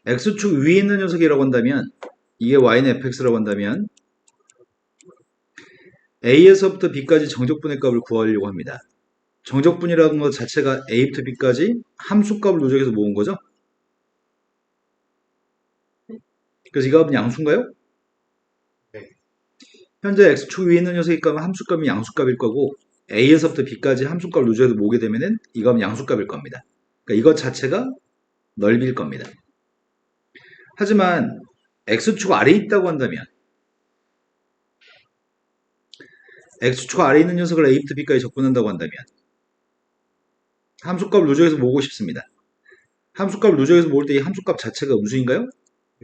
x축 위에 있는 녀석이라고 한다면 이게 y는 fx라고 한다면 a에서부터 b까지 정적분의 값을 구하려고 합니다. 정적분이라는 것 자체가 a부터 b까지 함수값을 누적해서 모은 거죠. 그래서 이 값은 양수인가요? 네. 현재 x축 위에 있는 녀석의 값은 함수값이 양수값일 거고 a에서부터 b까지 함수값을 누적해서 모으게 되면은 이 값은 양수값일 겁니다. 그러니까 이것 자체가 넓이일 겁니다. 하지만 x축 아래에 있다고 한다면 x축 아래에 있는 녀석을 a부터 b까지 적분한다고 한다면 함수값을 누적해서 모으고 싶습니다. 함수값을 누적해서 모을 때 이 함수값 자체가 음수인가요?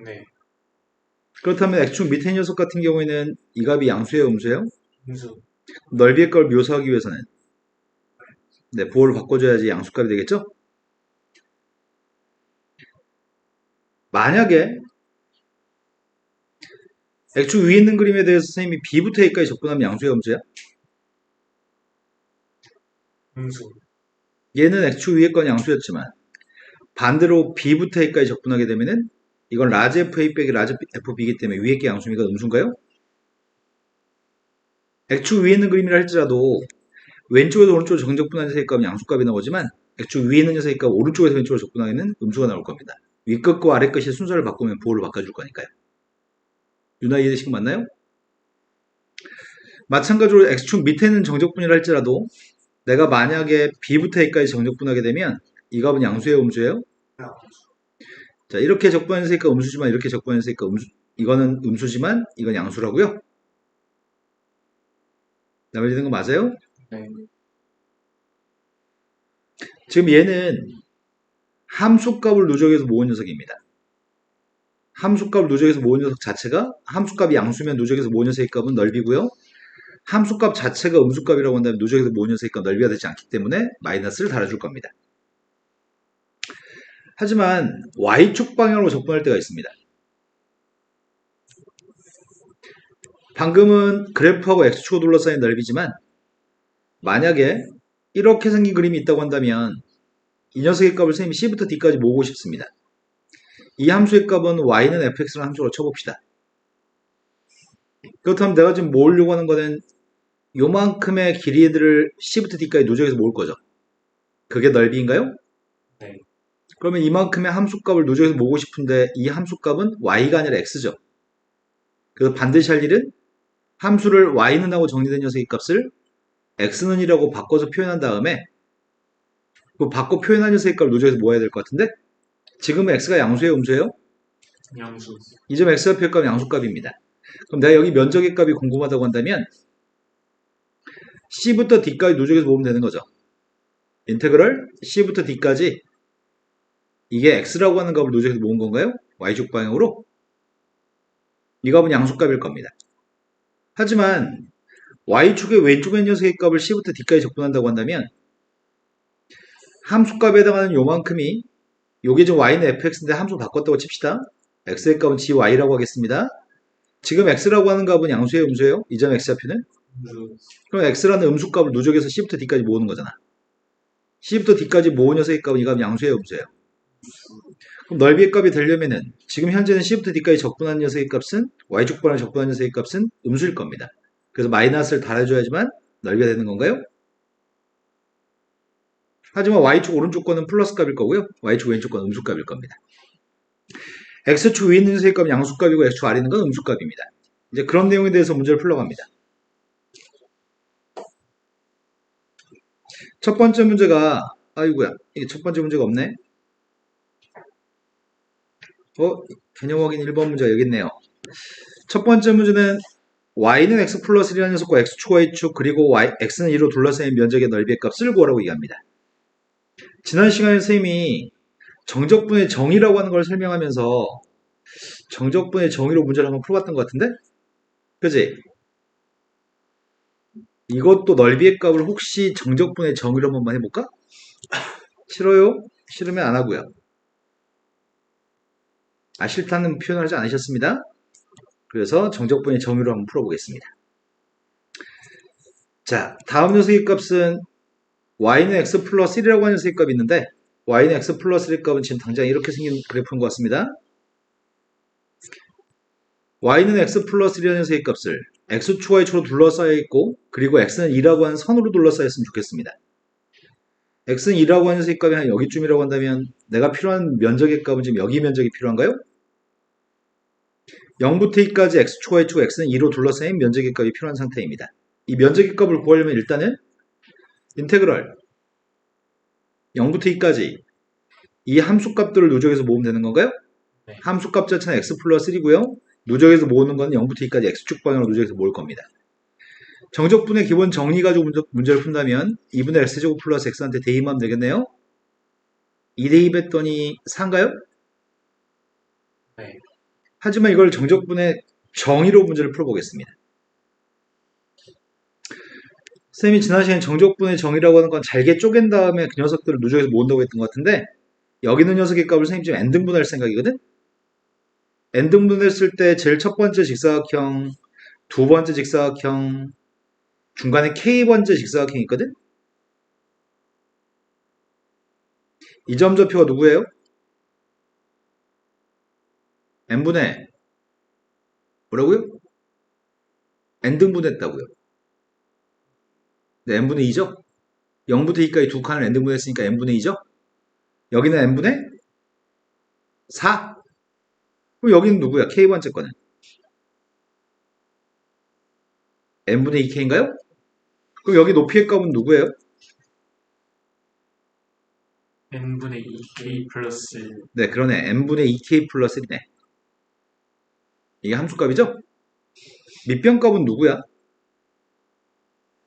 네. 그렇다면 x축 밑에 녀석 같은 경우에는 이 값이 양수예요, 음수예요? 음수. 넓이의 값을 묘사하기 위해서는 네, 보호를 바꿔줘야지 양수값이 되겠죠? 만약에 x축 위에 있는 그림에 대해서 선생님이 b부터 a까지 접근하면 양수예요, 음수야? 음수. 얘는 x축 위에 건 양수였지만 반대로 b부터 a까지 접근하게 되면은 이건 라지 fa 빼기 라지 fb이기 때문에 위에 게 양수니까 음수인가요? x축 위에 있는 그림이라 할지라도 왼쪽에서 오른쪽으로 정적분하는 녀석의 값은 양수값이 나오지만 x축 위에 있는 녀석의 값 오른쪽에서 왼쪽으로 접근하기는 음수가 나올 겁니다. 윗끝과 아래끝이 순서를 바꾸면 보호를 바꿔줄 거니까요. 유나 이해되신 거 맞나요? 마찬가지로 x축 밑에는 정적분이라 할지라도 내가 만약에 b부터 a까지 정적분하게 되면 이 값은 양수예요, 음수예요? 자, 이렇게 적분하는 녀석의 값 음수지만 이렇게 적분하는 녀석의 값 이거는 음수지만 이건 양수라고요? 나머지는 거 맞아요? 네. 지금 얘는 함수값을 누적해서 모은 녀석입니다. 함수값을 누적해서 모은 녀석 자체가 함수값이 양수면 누적해서 모은 녀석의 값은 넓이고요. 함수값 자체가 음수값이라고 한다면 누적해서 모은 녀석의 값 넓이가 되지 않기 때문에 마이너스를 달아줄 겁니다. 하지만 y축 방향으로 접근할 때가 있습니다. 방금은 그래프하고 x축으로 둘러싸인 넓이지만 만약에 이렇게 생긴 그림이 있다고 한다면 이 녀석의 값을 선생님이 c부터 d까지 모으고 싶습니다. 이 함수의 값은 y는 fx라는 함수로 쳐봅시다. 그렇다면 내가 지금 모으려고 하는 거는 요만큼의 길이들을 c부터 d까지 누적해서 모을 거죠. 그게 넓이인가요? 네. 그러면 이만큼의 함수값을 누적해서 모으고 싶은데 이 함수값은 y가 아니라 x죠. 그래서 반드시 할 일은 함수를 y는 하고 정리된 녀석의 값을 x는 이라고 바꿔서 표현한 다음에 그 바꿔 표현한 녀석의 값을 누적해서 모아야 될 것 같은데 지금 x가 양수예요, 음수예요? 양수. 이 점 x가 표값은 양수값입니다. 그럼 내가 여기 면적의 값이 궁금하다고 한다면 c부터 d까지 누적해서 모으면 되는 거죠. 인테그럴 c부터 d까지 이게 x라고 하는 값을 누적해서 모은 건가요? y축 방향으로? 이 값은 양수값일 겁니다. 하지만 y축의 왼쪽에 있는 녀석의 값을 c부터 d까지 적분한다고 한다면 함수값에 해당하는 요만큼이 요게 지금 y는 fx인데 함수 바꿨다고 칩시다. x의 값은 gy라고 하겠습니다. 지금 x라고 하는 값은 양수예요, 음수예요? 이 점 x좌표는? 음수. 그럼 x라는 음수값을 누적해서 c부터 d까지 모으는 거잖아. c부터 d까지 모은 녀석의 값은 이 값은 양수예요, 음수예요? 그럼 넓이의 값이 되려면은 지금 현재는 c부터 d까지 적분한 녀석의 값은 y축 방향 적분한 녀석의 값은 음수일 겁니다. 그래서 마이너스를 달아줘야지만 넓이가 되는 건가요? 하지만 y축 오른쪽 거는 플러스 값일 거고요. y축 왼쪽 거는 음수 값일 겁니다. x축 위에 있는 녀석의 값은 양수 값이고 x축 아래 있는 건 음수 값입니다. 이제 그런 내용에 대해서 문제를 풀러갑니다. 첫 번째 문제가 아이고야 이게 첫 번째 문제가 없네. 개념 확인 1번 문제가 여기 있네요. 첫 번째 문제는 y는 x 플러스 1이라는 녀석과 x축, y축, 그리고 x는 2로 둘러싸인 면적의 넓이의 값을 구하라고 얘기합니다. 지난 시간에 선생님이 정적분의 정의라고 하는 걸 설명하면서 정적분의 정의로 문제를 한번 풀어봤던 것 같은데? 그지? 이것도 넓이의 값을 혹시 정적분의 정의로 한번 해볼까? 싫어요? 싫으면 안 하고요. 싫다는 표현을 하지 않으셨습니다. 그래서 정적분의 정의로 한번 풀어보겠습니다. 자, 다음 녀석의 값은 y는 x 플러스 1이라고 하는 녀석의 값이 있는데 y는 x 플러스 1의 값은 지금 당장 이렇게 생긴 그래프인 것 같습니다. y는 x 플러스 1이라는 녀석의 값을 x 초와 h로 둘러싸여 있고 그리고 x는 2라고 하는 선으로 둘러싸였으면 좋겠습니다. x는 2라고 하는 녀석의 값이 한 여기쯤이라고 한다면 내가 필요한 면적의 값은 지금 여기 면적이 필요한가요? 0부터 2까지 x 초와 h고 x는 2로 둘러싸인 면적의 값이 필요한 상태입니다. 이 면적의 값을 구하려면 일단은 인테그럴 0부터 2까지 이 함수값들을 누적해서 모으면 되는 건가요? 네. 함수값 자체는 x 플러스 1이고요. 누적해서 모으는 건 0부터 2까지 x축 방향으로 누적해서 모을 겁니다. 정적분의 기본 정리 가지고 문제를 푼다면 2분의 x제곱 플러스 x한테 대입하면 되겠네요. 2 대입했더니 4인가요? 네. 하지만 이걸 정적분의 정의로 문제를 풀어보겠습니다. 쌤이 지난 시간에 정적분의 정의라고 하는 건 잘게 쪼갠 다음에 그 녀석들을 누적해서 모은다고 했던 것 같은데 여기 있는 녀석의 값을 쌤이 지금 n등분할 생각이거든? n등분했을 때 제일 첫 번째 직사각형, 두 번째 직사각형, 중간에 k번째 직사각형이 있거든? 이 점좌표가 누구예요? n분의 뭐라고요? n등분했다고요. 네, n분의 2죠? 0부터 2까지 두 칸을 n등분했으니까 n분의 2죠? 여기는 n분의 4. 그럼 여기는 누구야? k번째 거는 n분의 2k인가요? 그럼 여기 높이의 값은 누구예요? n분의 2k 플러스 네, 그러네. n분의 2k 플러스 1이네. 이게 함수값이죠? 밑변값은 누구야?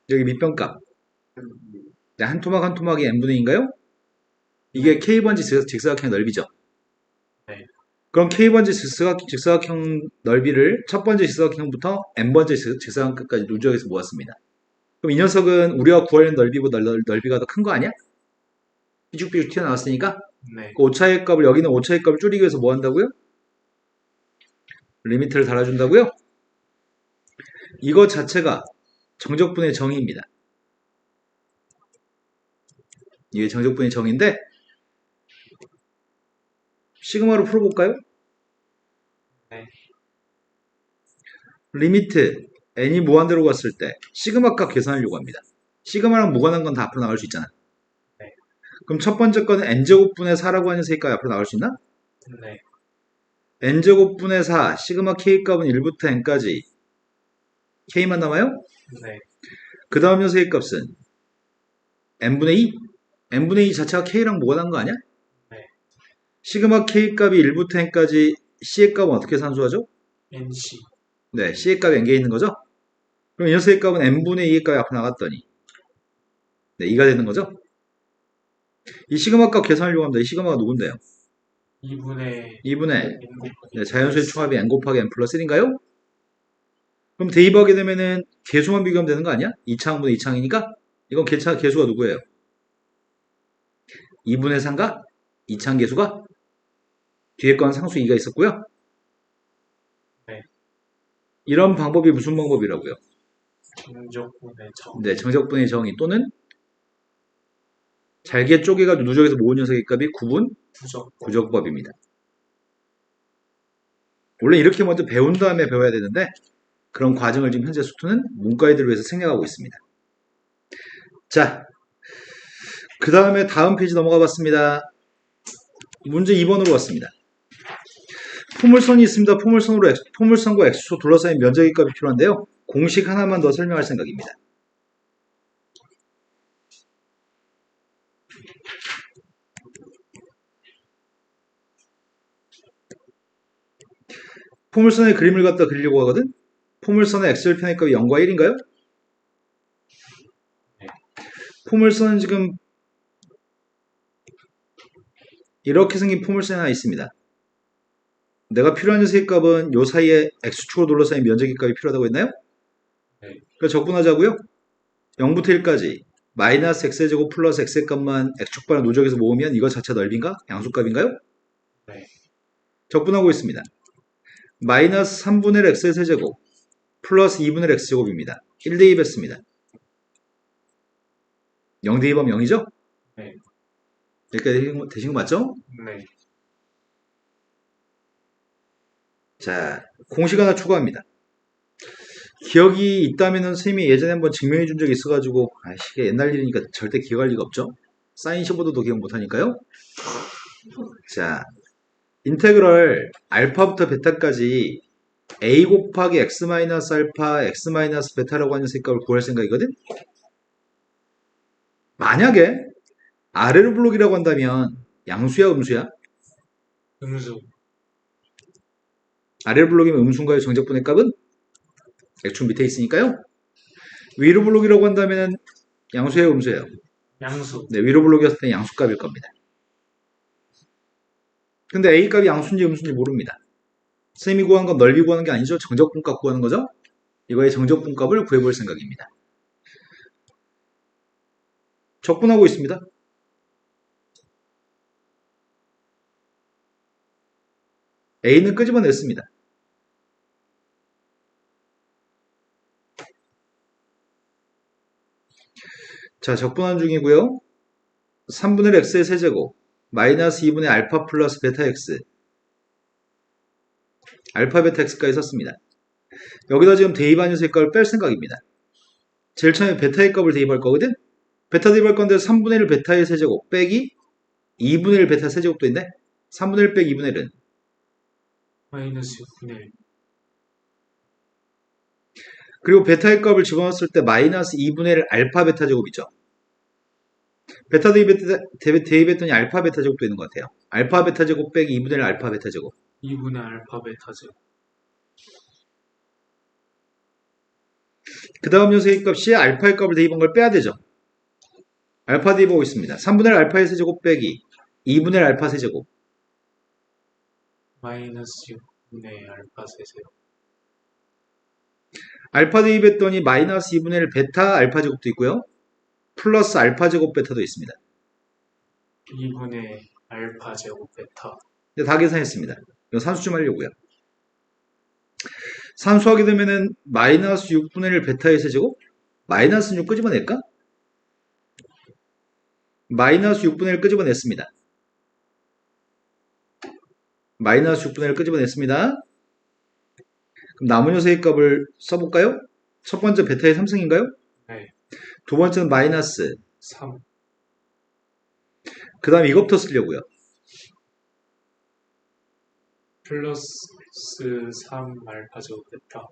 여기 밑변값. 네, 한 토막 한 토막이 n분의 2인가요? 이게 k번째 직사각형 넓이죠. 네. 그럼 k번째 직사각형 넓이를 첫 번째 직사각형부터 n번째 직사각형까지 누적해서 모았습니다. 그럼 이 녀석은 우리가 구하려는 넓이보다 넓이가 더 큰 거 아니야? 삐죽삐죽 튀어나왔으니까 네. 그 오차의 값을 여기는 오차의 값을 줄이기 위해서 뭐 한다고요? 리미트를 달아준다고요? 이거 자체가 정적분의 정의입니다. 이게 정적분의 정의인데 시그마로 풀어볼까요? 네. 리미트 n이 무한대로 갔을 때 시그마 값 계산하려고 합니다. 시그마랑 무관한 건 다 앞으로 나올 수 있잖아. 네. 그럼 첫 번째 거는 n제곱분의 4라고 하는 세기값이 앞으로 나올 수 있나? 네. n제곱분의 4 시그마 k값은 1부터 n까지 k만 남아요? 네. 그 다음 녀석의 값은 n분의 2? n분의 2 자체가 k랑 무관한 거 아니야? 네. 시그마 k 값이 1부터 n까지 c의 값은 어떻게 산수하죠? nc 네, c의 값이 n개에 있는 거죠? 그럼 이 녀석의 값은 n분의 2의 값이 앞으로 나갔더니 네, 2가 되는 거죠? 이 시그마 값 계산하려고 합니다. 이 시그마가 누군데요? 2분의 2분의 n 네, 자연수의 총합이 n 곱하기 n 플러스 1인가요? 그럼 대입하게 되면은 개수만 비교하면 되는 거 아니야? 2창분의 2창이니까 이건 개수가 누구예요? 2분의 3가 2창 개수가 뒤에 건 상수 2가 있었고요. 네. 이런 방법이 무슨 방법이라고요? 정적분의 정 네, 정적분의 정의 또는 잘게 쪼개가지고 누적해서 모은 녀석의 값이 구적법입니다. 원래 이렇게 먼저 배운 다음에 배워야 되는데 그런 과정을 지금 현재 수투는 문과애들을 위해서 생략하고 있습니다. 자, 그 다음에 다음 페이지 넘어가 봤습니다. 문제 2번으로 왔습니다. 포물선이 있습니다. 포물선과 x초 둘러싸인 면적의 값이 필요한데요. 공식 하나만 더 설명할 생각입니다. 포물선의 그림을 갖다 그리려고 하거든? 포물선의 x절편의 값이 0과 1인가요? 포물선은 지금 이렇게 생긴 포물선이 하나 있습니다. 내가 필요한 녀석의 값은 요 사이에 x축으로 둘러싸인 면적의 값이 필요하다고 했나요? 네. 그러니까 적분하자고요. 0부터 1까지 마이너스 x의 제곱 플러스 x의 값만 x축반을 누적해서 모으면 이거 자체 넓이인가? 양수값인가요? 네. 적분하고 있습니다. 마이너스 3분의 1 x의 세제곱 플러스 2분의 1 x제곱입니다. 1 대입했습니다. 0 대입하면 0이죠? 네. 여기까지 되신 거 맞죠? 네. 자, 공식 하나 추가합니다. 기억이 있다면은 선생님이 예전에 한번 증명해 준 적이 있어가지고, 이게 옛날 일이니까 절대 기억할 리가 없죠? 사인 셔보드도 기억 못하니까요. 자, 인테그럴 알파부터 베타까지 a 곱하기 x 마이너스 알파, x 마이너스 베타라고 하는 값을 구할 생각이거든? 만약에 아래로 블록이라고 한다면 양수야, 음수야? 음수. 아래로 블록이면 음수인가요? 정적분의 값은? x축 밑에 있으니까요. 위로 블록이라고 한다면 양수예요, 음수예요? 양수. 네, 위로 블록이었을 때 양수값일 겁니다. 근데 a 값이 양수인지 음수인지 모릅니다. 선생님이 구한 건 넓이 구하는 게 아니죠. 정적분값 구하는 거죠. 이거의 정적분값을 구해볼 생각입니다. 적분하고 있습니다. a는 끄집어냈습니다. 자, 적분한 중이고요. 3분의 x의 세제곱 마이너스 2분의 알파 플러스 베타 x 알파 베타 x까지 썼습니다. 여기다 지금 대입한 녀석의 값을 뺄 생각입니다. 제일 처음에 베타의 값을 대입할 거거든? 베타 대입할 건데 3분의 1 베타의 세제곱 빼기 2분의 1 베타 세제곱도 있네? 3분의 1 빼기 2분의 1은 마이너스 6분의 1. 그리고 베타의 값을 집어넣었을 때 마이너스 2분의 1 알파 베타 제곱이죠. 베타 대입했더니 알파 베타 제곱도 있는 것 같아요. 알파 베타 제곱 빼기 2분의 1 알파 베타 제곱. 2분의 알파 베타 제곱. 그 다음 녀석의 값이 알파의 값을 대입한 걸 빼야 되죠. 알파 대입하고 있습니다. 3분의 1 알파의 세제곱 빼기 2분의 1 알파 세제곱. 마이너스 6분의 알파 세제곱. 알파 대입했더니 마이너스 2분의 1 베타 알파 제곱도 있고요. 플러스 알파 제곱 베타도 있습니다. 2분의 알파 제곱 베타. 근데 다 계산했습니다. 이거 산수 좀 하려고요. 산수하게 되면은 마이너스 6분의 1 베타의 세제곱? 마이너스는 좀 끄집어낼까? 마이너스 6분의 1 끄집어냈습니다. 마이너스 6분의 1 끄집어냈습니다. 그럼 남은 녀석의 값을 써볼까요? 첫 번째 베타의 3승인가요? 네. 두 번째는 마이너스 3. 그 다음 이것부터 쓰려고요. 플러스 3 알파 제곱 베타.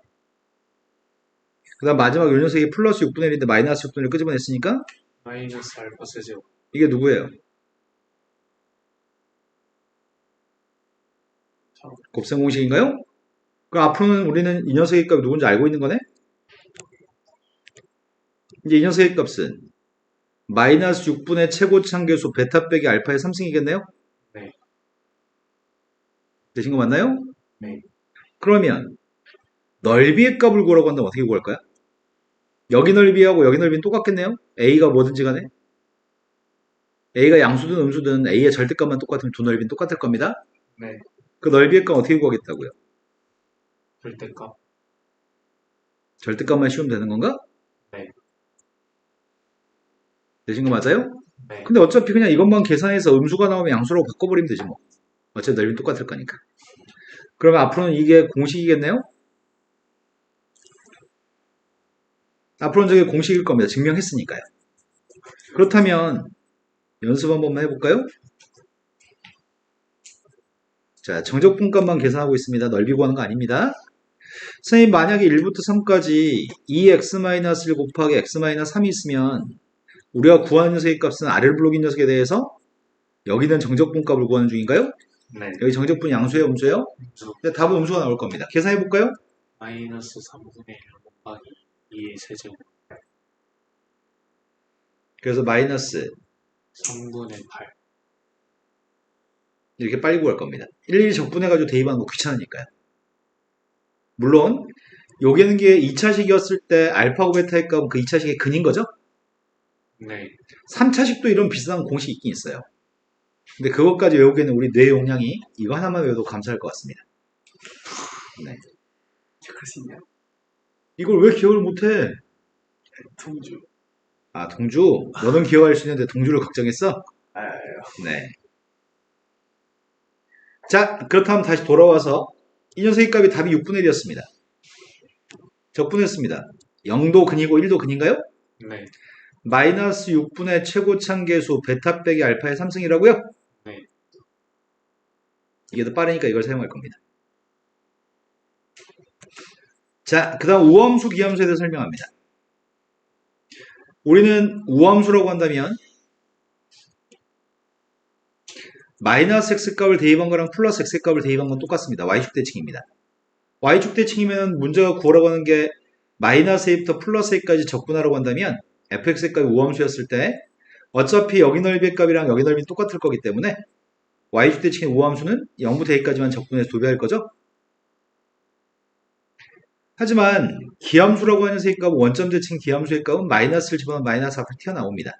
그 다음 마지막 요 녀석이 플러스 6분의 1인데 마이너스 6분의 1 끄집어냈으니까 마이너스 알파 세제곱. 이게 누구예요? 곱셈 공식인가요? 그럼 앞으로는 우리는 이 녀석의 값이 누군지 알고 있는 거네? 이제 이 녀석의 값은 마이너스 6분의 최고차함계수 베타 빼기 알파의 3승이겠네요? 네. 되신 거 맞나요? 네. 그러면 넓이의 값을 구하라고 한다면 어떻게 구할까요? 여기 넓이하고 여기 넓이는 똑같겠네요? A가 뭐든지 간에 A가 양수든 음수든 A의 절대값만 똑같으면 두 넓이는 똑같을 겁니다. 네. 그 넓이의 값 어떻게 구하겠다고요? 절대값. 절대값만 씌우면 되는 건가? 네. 되신 거 맞아요? 네. 근데 어차피 그냥 이것만 계산해서 음수가 나오면 양수라고 바꿔버리면 되지 뭐. 어차피 넓이는 똑같을 거니까. 그러면 앞으로는 이게 공식이겠네요? 앞으로는 저게 공식일 겁니다. 증명했으니까요. 그렇다면 연습 한 번만 해볼까요? 자, 정적분값만 계산하고 있습니다. 넓이 구하는 거 아닙니다. 선생님 만약에 1부터 3까지 2x-1 곱하기 x-3이 있으면 우리가 구하는 녀석의 값은 아래로 블록인 녀석에 대해서 여기는 정적분값을 구하는 중인가요? 네. 여기 정적분 양수예요, 음수예요? 음수. 답은 음수가 나올 겁니다. 계산해볼까요? 마이너스 3분의 1 곱하기 2의 세제곱. 그래서 마이너스 3분의 8. 이렇게 빨리 구할 겁니다. 일일이 적분해가지고 대입하는 거 귀찮으니까요. 물론 요게는 게 2차식이었을 때 알파고 베타의 값은 그 2차식의 근인 거죠? 네. 3차식도 이런 비슷한 공식이 있긴 있어요. 근데 그것까지 외우기에는 우리 뇌 용량이 이거 하나만 외워도 감사할 것 같습니다. 네. 기억할 수 있냐? 이걸 왜 기억을 못해? 동주. 아, 동주? 너는 기억할 수 있는데 동주를 걱정했어? 네. 자, 그렇다면 다시 돌아와서 이 녀석의 값이 답이 6분의 1이었습니다. 적분했습니다. 0도 근이고 1도 근인가요? 네. 마이너스 6분의 최고차계수 베타 빼기 알파의 3승이라고요? 네. 이게 더 빠르니까 이걸 사용할 겁니다. 자, 그 다음 우함수, 기함수에 대해서 설명합니다. 우리는 우함수라고 한다면 마이너스 x값을 대입한 거랑 플러스 x값을 대입한 건 똑같습니다. y축 대칭입니다. y축 대칭이면 문제가 구하라고 하는 게 마이너스 a부터 플러스 a까지 적분하라고 한다면 fx의 값이 우함수였을 때 어차피 여기 넓이의 값이랑 여기 넓이는 똑같을 거기 때문에 y축 대칭의 우함수는 0부터 a까지만 적분해서 도배할 거죠. 하지만 기함수라고 하는 녀석의 값은 원점 대칭 기함수의 값은 마이너스를 집어넣으면 마이너스 앞으로 튀어나옵니다.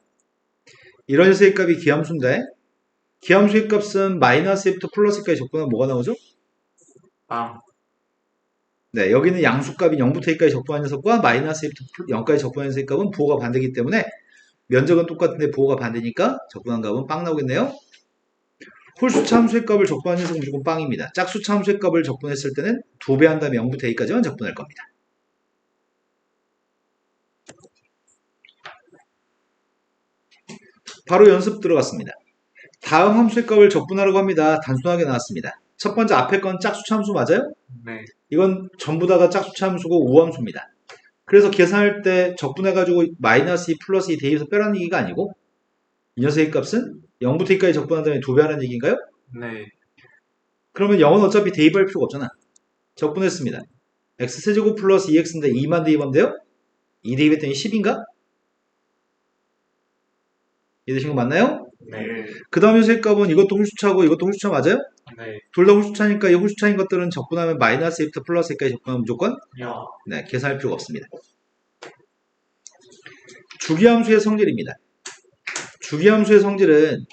이런 녀석의 값이 기함수인데 기함수의 값은 마이너스 1부터 플러스까지 적분하면 뭐가 나오죠? 빵. 네, 여기는 양수값인 0부터 a까지 적분한 녀석과 마이너스 1부터 0까지 적분한 녀석의 값은 부호가 반대이기 때문에 면적은 똑같은데 부호가 반대니까 적분한 값은 빵 나오겠네요. 홀수차 함수의 값을 적분한 녀석은 무조건 빵입니다. 짝수차 함수의 값을 적분했을 때는 2배 한 다음에 0부터 a까지만 적분할 겁니다. 바로 연습 들어갔습니다. 다음 함수의 값을 적분하라고 합니다. 단순하게 나왔습니다. 첫 번째 앞에 건 짝수차 함수 맞아요? 네. 이건 전부 다가 짝수차 함수고 우함수입니다. 그래서 계산할 때 적분해가지고 마이너스 2 플러스 2 대입해서 빼라는 얘기가 아니고 이 녀석의 값은 0부터 2까지 적분한 다음에 2배 하라는 얘기인가요? 네. 그러면 0은 어차피 대입할 필요가 없잖아. 적분했습니다. x세제곱 플러스 2x인데 2만 대입하면 돼요? 2 대입했더니 10인가? 이해되신 거 맞나요? 네. 그 다음 녀석의 값은 이것도 홀수차고 이것도 홀수차 맞아요? 네. 둘 다 홀수차니까 이 홀수차인 것들은 적분하면 마이너스 2부터 플러스 2까지 적분하면 무조건 야. 네, 계산할 필요가 없습니다. 주기함수의 성질입니다. 주기함수의 성질은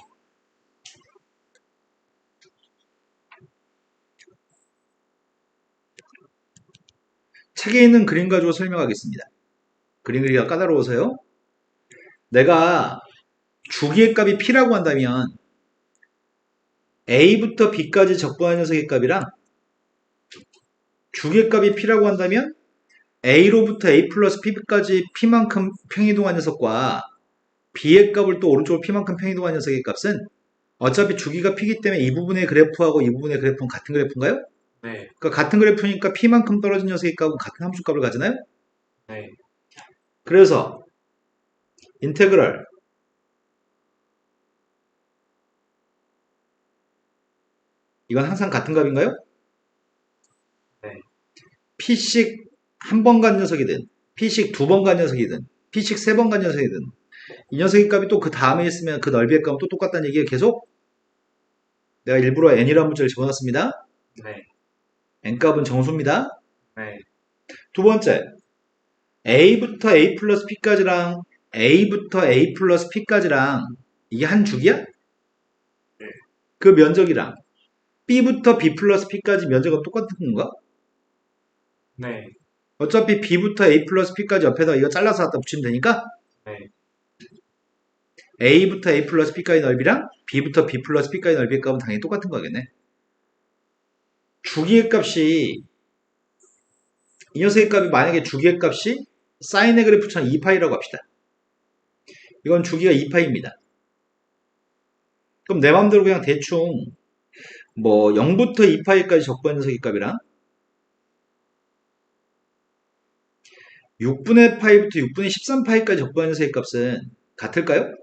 책에 있는 그림 가지고 설명하겠습니다. 그림 그리기가 까다로워서요. 내가 주기의 값이 p라고 한다면 a부터 b까지 적분한 녀석의 값이랑 주기의 값이 p라고 한다면 a로부터 a 플러스 p까지 p만큼 평이동한 녀석과 b의 값을 또 오른쪽으로 p만큼 평이동한 녀석의 값은 어차피 주기가 p이기 때문에 이 부분의 그래프하고 이 부분의 그래프는 같은 그래프인가요? 네. 그러니까 같은 그래프니까 p만큼 떨어진 녀석의 값은 같은 함수값을 가지나요? 네. 그래서 인테그럴 이건 항상 같은 값인가요? 네. p씩 한 번 간 녀석이든 p씩 두 번 간 녀석이든 p씩 세 번 간 녀석이든 이 녀석의 값이 또 그 다음에 있으면 그 넓이의 값은 또 똑같다는 얘기예요. 계속 내가 일부러 n이라는 문자를 집어넣습니다. 네. n값은 정수입니다. 네. 두 번째 a부터 a 플러스 p까지랑 a부터 a 플러스 p까지랑 이게 한 주기야? 네. 그 면적이랑 b부터 b 플러스 p까지 면적은 똑같은 건가? 네. 어차피 b부터 a 플러스 p까지 옆에다 이거 잘라서 갖다 붙이면 되니까 네. a부터 a 플러스 p까지 넓이랑 b부터 b 플러스 p까지 넓이의 값은 당연히 똑같은 거겠네. 주기의 값이 이 녀석의 값이 만약에 주기의 값이 사인의 그래프처럼 2파이라고 합시다. 이건 주기가 2파이입니다. 그럼 내 맘대로 그냥 대충 뭐 0부터 2파이까지 적분한 녀석의 값이랑 6분의 파이부터 6분의 13파이까지 적분한 녀석의 값은 같을까요?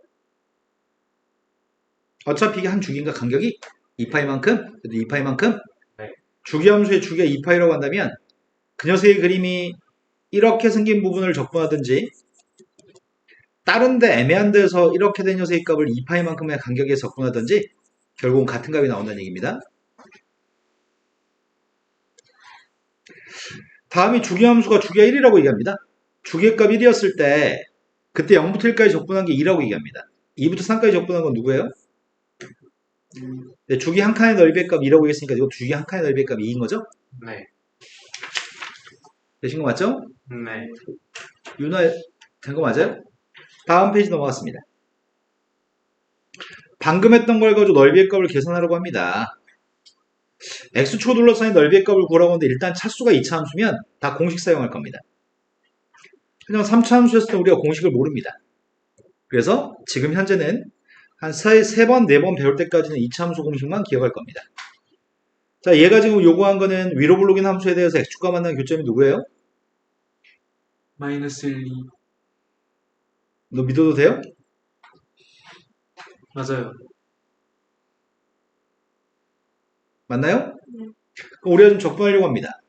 어차피 이게 한 주기인가 간격이 2파이만큼? 2파이만큼? 네. 주기함수의 주기가 2파이라고 한다면 그 녀석의 그림이 이렇게 생긴 부분을 적분하든지 다른 데 애매한 데서 이렇게 된 녀석의 값을 2파이만큼의 간격에 적분하든지 결국은 같은 값이 나온다는 얘기입니다. 다음이 주기함수가 주기가 1이라고 얘기합니다. 주기의 값 1이었을 때 그때 0부터 1까지 적분한 게 2라고 얘기합니다. 2부터 3까지 적분한 건 누구예요? 네, 주기 한 칸의 넓이의 값 2라고 했으니까 이거 주기 한 칸의 넓이의 값 2인 거죠? 네. 되신 거 맞죠? 네. 윤화 된 거 맞아요? 다음 페이지 넘어갔습니다. 방금 했던 걸 가지고 넓이의 값을 계산하려고 합니다. x축을 둘러싸인 넓이의 값을 구하라고 하는데 일단 차수가 2차 함수면 다 공식 사용할 겁니다. 그냥 3차 함수였을 때 우리가 공식을 모릅니다. 그래서 지금 현재는 한 3번, 4번 배울 때까지는 2차 함수 공식만 기억할 겁니다. 자, 얘가 지금 요구한 거는 위로 불러긴 함수에 대해서 x축과 만나는 교점이 누구예요? 마이너스 1, 2. 너 믿어도 돼요? 맞아요. 맞나요? 그럼 우리가 좀 적분하려고 합니다.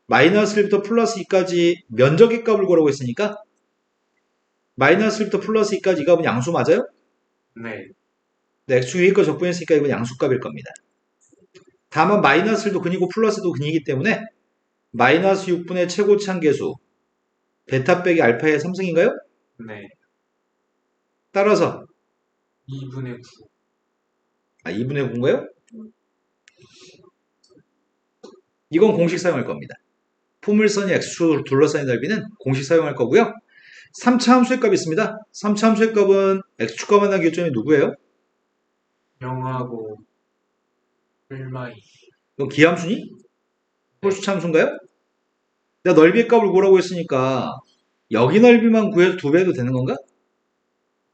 마이너스 1부터 플러스 2까지 면적의 값을 구하라고 했으니까 마이너스 1부터 플러스 2까지 이 값은 양수 맞아요? 네. 네, x축 위에 거 적분했으니까 이건 양수값일 겁니다. 다만 마이너스 1도 근이고 플러스도 근이기 때문에 마이너스 6분의 최고치 한계수 베타 빼기 알파의 3승인가요? 네. 따라서 2분의 9. 2분의 9인가요? 이건 공식 사용할 겁니다. 포물선이 x축으로 둘러싸인 넓이는 공식 사용할 거고요. 3차 함수의 값이 있습니다. 3차 함수의 값은 x축과 만난 교점이 누구예요? 0하고 1마이. 이건 기함수니? 홀수차 함수인가요? 내가 넓이의 값을 구하라고 했으니까 여기 넓이만 구해서 2배 해도 되는 건가?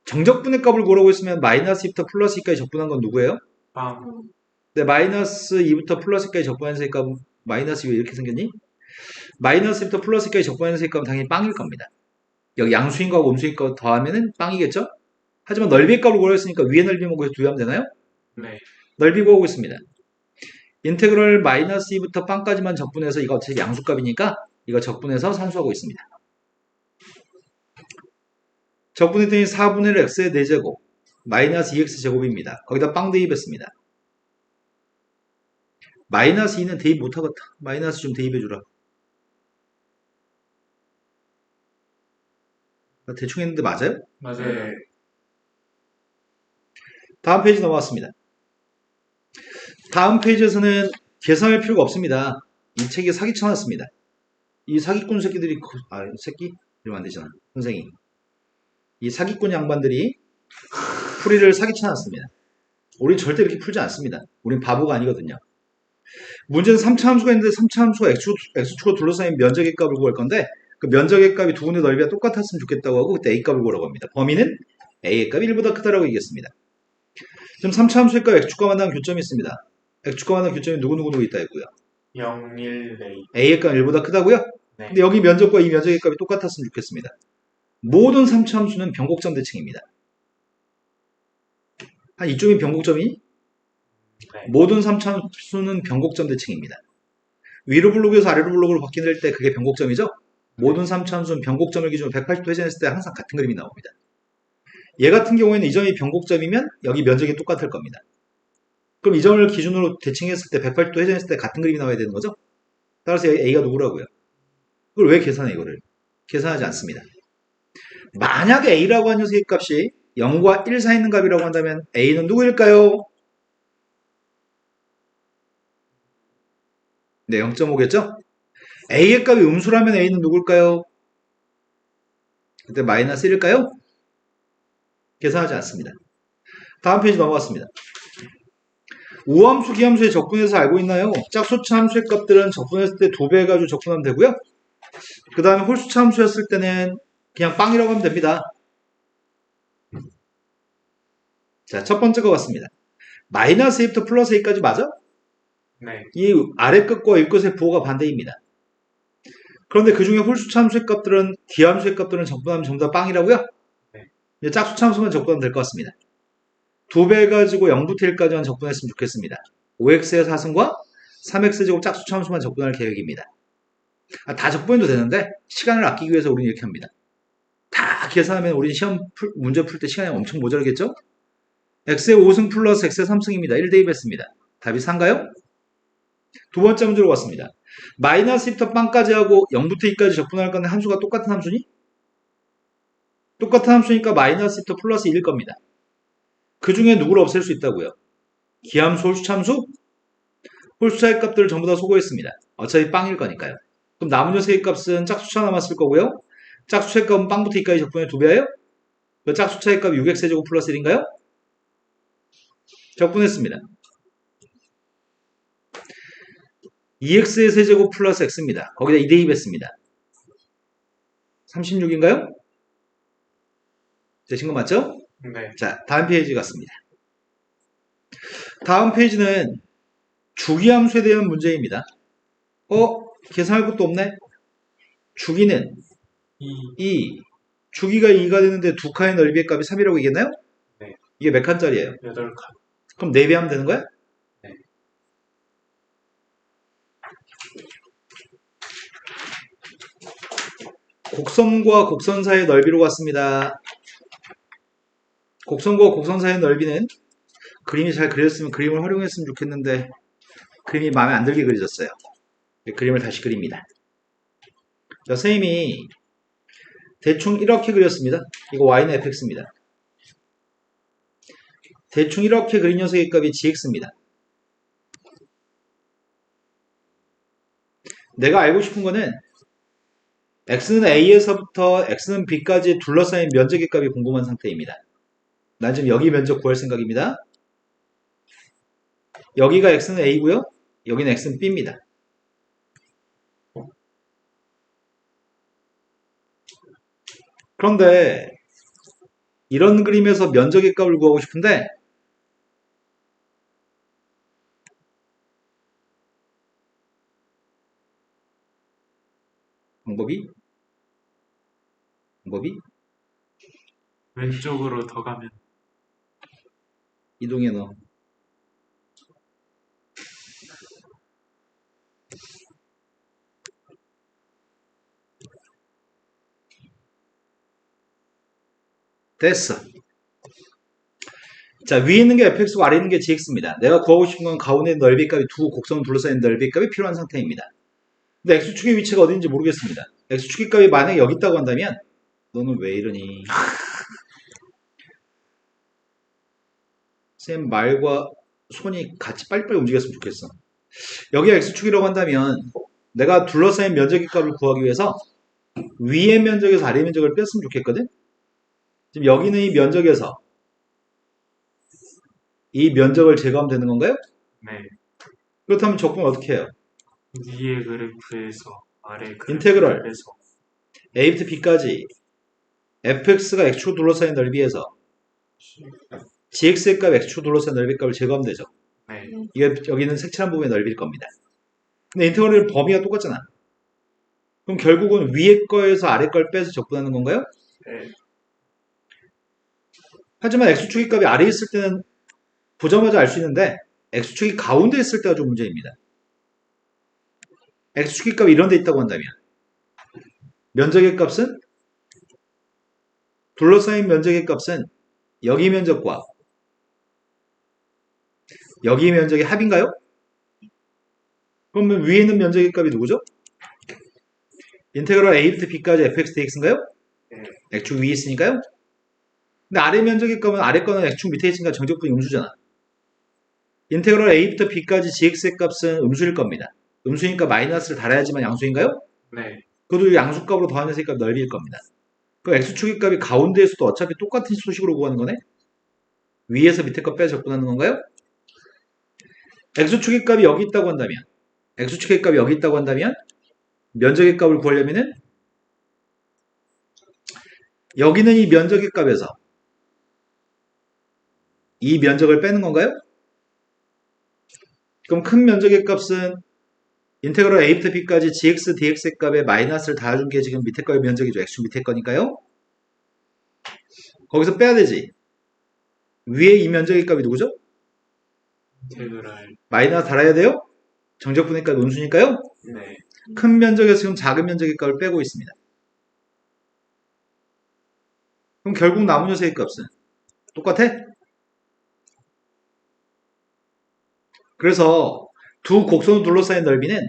정적분의 값을 구하라고 했으면 마이너스 2부터 플러스 2까지 적분한 건 누구예요? 빵. 네, 마이너스 2부터 플러스 2까지 적분한 세 값은 마이너스 2 왜 이렇게 생겼니? 마이너스 2부터 플러스 2까지 적분한 세 값은 당연히 빵일 겁니다. 여기 양수인 거하고 음수인 거 더하면은 빵이겠죠? 하지만 넓이의 값을 구하라고 했으니까 위의 넓이만 구해서 2배 하면 되나요? 네. 넓이 구하고 있습니다. 인테그럴 마이너스 2부터 빵까지만 적분해서 이거 어차피 양수값이니까 이거 적분해서 산수하고 있습니다. 적분했더니 4분의 1 x의 4제곱 마이너스 2x 제곱입니다. 거기다 빵 대입했습니다. 마이너스 2는 대입 못하겠다. 마이너스 좀 대입해주라. 나 대충 했는데 맞아요? 맞아요. 다음 페이지 넘어왔습니다. 다음 페이지에서는 계산할 필요가 없습니다. 이 책이 사기쳐놨습니다. 이 사기꾼 새끼들이 새끼? 이러면 안 되잖아. 선생님. 이 사기꾼 양반들이 풀이를 사기쳐놨습니다. 우린 절대 이렇게 풀지 않습니다. 우린 바보가 아니거든요. 문제는 3차 함수가 있는데 3차 함수가 x축으로 둘러싸인 면적의 값을 구할 건데 그 면적의 값이 두 군데 넓이가 똑같았으면 좋겠다고 하고 그때 a 값을 구하라고 합니다. 범위는 a의 값이 1보다 크다라고 얘기했습니다. 지금 3차 함수의 값 x축과 만나는 교점이 있습니다. x축과 만나는 교점이 누구 있다 했고요. 0, 1, A. a의 값은 1보다 크다고요? 네. 근데 여기 면적과 이 면적의 값이 똑같았으면 좋겠습니다. 모든 3차 함수는 변곡점 대칭입니다. 한 이쪽이 변곡점이? 네. 모든 3차 함수는 변곡점 대칭입니다. 위로 블록에서 아래로 블록으로 바뀌는 때 그게 변곡점이죠? 모든 3차 함수는 변곡점을 기준으로 180도 회전했을 때 항상 같은 그림이 나옵니다. 얘 같은 경우에는 이 점이 변곡점이면 여기 면적이 똑같을 겁니다. 그럼 이 점을 기준으로 대칭했을 때 180도 회전했을 때 같은 그림이 나와야 되는 거죠? 따라서 a가 누구라고요? 그걸 왜 계산해 이거를? 계산하지 않습니다. 만약에 a라고 하는 녀석의 값이 0과 1 사이에 있는 값이라고 한다면 a는 누구일까요? 네, 0.5겠죠? a의 값이 음수라면 a는 누굴까요? 그때 마이너스 1일까요? 계산하지 않습니다. 다음 페이지 넘어갔습니다. 우함수, 기함수의 적분해서 알고 있나요? 짝수차 함수의 값들은 적분했을 때 2배 해가지고 적분하면 되고요. 그 다음에 홀수차 함수였을 때는 그냥 빵이라고 하면 됩니다. 자, 첫 번째 거 같습니다. 마이너스 2부터 플러스 2까지 맞아? 네. 이 아래 끝과 위 끝의 부호가 반대입니다. 그런데 그 중에 홀수차 함수의 값들은 기함수의 값들은 적분하면 전부 다 빵이라고요? 네. 이제 짝수차 함수만 적분하면 될 것 같습니다. 2배 해가지고 0부터 1까지만 적분했으면 좋겠습니다. 5x의 4승과 3x 제곱 짝수차 함수만 적분할 계획입니다. 다 적분해도 되는데 시간을 아끼기 위해서 우리는 이렇게 합니다. 다 계산하면 우리는 문제 풀 때 시간이 엄청 모자르겠죠? x의 5승 플러스 x의 3승입니다. 1 대입했습니다. 답이 4인가요? 두 번째 문제로 왔습니다. 마이너스 2부터 빵까지 하고 0부터 2까지 적분할 건데 함수가 똑같은 함수니? 똑같은 함수니까 마이너스 2부터 플러스 1일 겁니다. 그 중에 누구를 없앨 수 있다고요? 기함수, 홀수차 함수? 홀수차의 값들을 전부 다 소거했습니다. 어차피 빵일 거니까요. 그럼 남은 녀석의 값은 짝수차 남았을 거고요. 짝수차의 값은 빵부터 2까지 적분해 2배예요? 그 짝수차의 값이 6x제곱 플러스 1인가요? 적분했습니다. 2x의 세제곱 플러스 x입니다. 거기다 2 대입했습니다. 36인가요? 되신 거 맞죠? 네. 자, 다음 페이지 갔습니다. 다음 페이지는 주기함수에 대한 문제입니다. 계산할 것도 없네? 주기는 2, 주기가 2가 되는데 두 칸의 넓이의 값이 3이라고 얘기했나요? 네. 이게 몇 칸짜리예요? 8칸. 그럼 4배 하면 되는 거야? 네. 곡선과 곡선 사이의 넓이로 갔습니다. 곡선과 곡선 사이의 넓이는 그림이 잘 그려졌으면 그림을 활용했으면 좋겠는데 그림이 마음에 안 들게 그려졌어요. 그림을 다시 그립니다. 자, 선생님이 대충 이렇게 그렸습니다. 이거 y는 fx입니다. 대충 이렇게 그린 녀석의 값이 gx입니다. 내가 알고 싶은 거는 x는 a에서부터 x는 b까지 둘러싸인 면적의 값이 궁금한 상태입니다. 난 지금 여기 면적 구할 생각입니다. 여기가 x는 a고요. 여기는 x는 b입니다. 그런데 이런 그림에서 면적의 값을 구하고 싶은데 방법이 왼쪽으로 더 가면 이동해 넣어. 됐어. 자, 위에 있는 게 fx고 아래 있는 게 gx입니다. 내가 구하고 싶은 건 가운데 넓이 값이 두 곡선을 둘러싸인 넓이 값이 필요한 상태입니다. 근데 x축의 위치가 어딘지 모르겠습니다. x축의 값이 만약에 여기 있다고 한다면 너는 왜 이러니? 쌤 말과 손이 같이 빨리빨리 움직였으면 좋겠어. 여기가 x축이라고 한다면 내가 둘러싸인 면적의 값을 구하기 위해서 위의 면적에서 아래 면적을 뺐으면 좋겠거든? 지금 여기는 이 면적에서 이 면적을 제거하면 되는 건가요? 네. 그렇다면 적분 어떻게 해요? 위의 그래프에서 아래 인테그럴. 그래프에서 a부터 b까지 fx가 x축 둘러싸인 넓이에서 gx의 값 x축 둘러싸인 넓이 값을 제거하면 되죠. 네. 이게 여기는 색칠한 부분의 넓이일 겁니다. 근데 인테그럴 범위가 똑같잖아. 그럼 결국은 위에 거에서 아래 걸 빼서 적분하는 건가요? 네. 하지만 x축의 값이 아래에 있을 때는 보자마자 알 수 있는데 x축이 가운데 있을 때가 좀 문제입니다. x축의 값이 이런 데 있다고 한다면 면적의 값은 둘러싸인 면적의 값은 여기 면적과 여기 면적의 합인가요? 그러면 위에 있는 면적의 값이 누구죠? 인테그럴 a부터 b까지 fx dx인가요? 네. x축 위에 있으니까요. 근데 아래 면적의 값은 아래 거는 x축 밑에 있으니까 정적분이 음수잖아. 인테그럴 a부터 b까지 gx의 값은 음수일 겁니다. 음수니까 마이너스를 달아야지만 양수인가요? 네. 그것도 양수값으로 더하면 값 넓이일 겁니다. 그럼 x축의 값이 가운데에서도 어차피 똑같은 수식으로 구하는 거네? 위에서 밑에 값 빼서 적분하는 건가요? x축의 값이 여기 있다고 한다면 x축의 값이 여기 있다고 한다면 면적의 값을 구하려면은 여기는 이 면적의 값에서 이 면적을 빼는 건가요? 그럼 큰 면적의 값은 인테그럴 a부터 b까지 gx dx의 값에 마이너스를 달아준 게 지금 밑에 거의 면적이죠. x축 밑에 거니까요. 거기서 빼야 되지. 위에 이 면적의 값이 누구죠? 인테그럴. 마이너스 달아야 돼요? 정적분의 값 음수니까요. 네. 큰 면적에서 지금 작은 면적의 값을 빼고 있습니다. 그럼 결국 남은 녀석의 값은 똑같아? 그래서 두 곡선으로 둘러싸인 넓이는